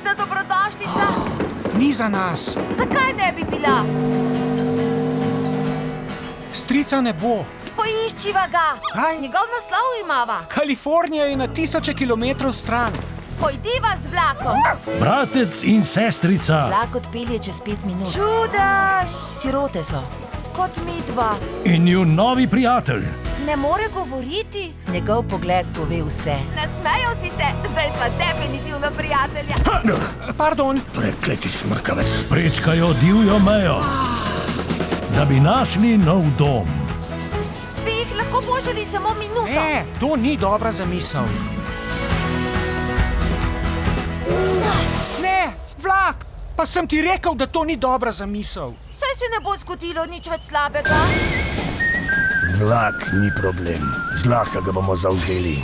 Resnična dobrodošlica? Ni za nas. Zakaj ne bi bila? Strica ne bo. Poiščiva ga. Kaj? Njegov naslov imava. Kalifornija je na tisoče kilometrov stran. Pojdiva z vlakom. Bratec in sestrica. Vlak odpelje čez 5 minut. Čudaš! Sirote so. Kot mi dva. In njun novi prijatelj. Ne more govoriti. Njegov pogled pove vse. Nasmejal si se, zdaj sva definitivno prijatelja. Pardon. Prekleti smrkavec. Prečkajo divjo mejo, da bi našli nov dom. Bi jih lahko požili samo minuto. Ne, to ni dobra zamisel. Ne, vlak! Pa sem ti rekel, da to ni dobra zamisel. Saj se ne bo zgodilo nič več slabega. Vlak ni problem. Zlahka ga bomo zavzeli.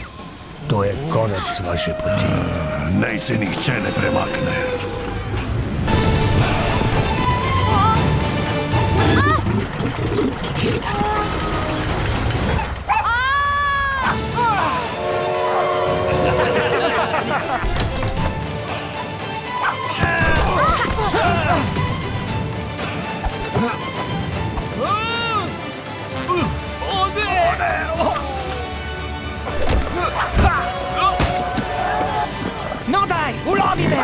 To je konec vaše poti. Naj se nihče ne premakne. No daj, ulovi me!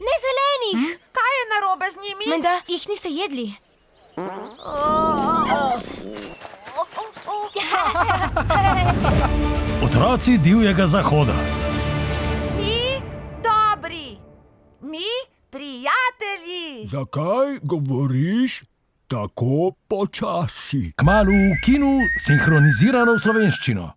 Ne zelenih! Kaj je narobe z njimi? Menda jih niste jedli. Otroci divjega zahoda. Mi dobri. Mi prijatelji. Zakaj govoriš tako počasi? Kmalu v kinu sinhronizirano v slovenščino.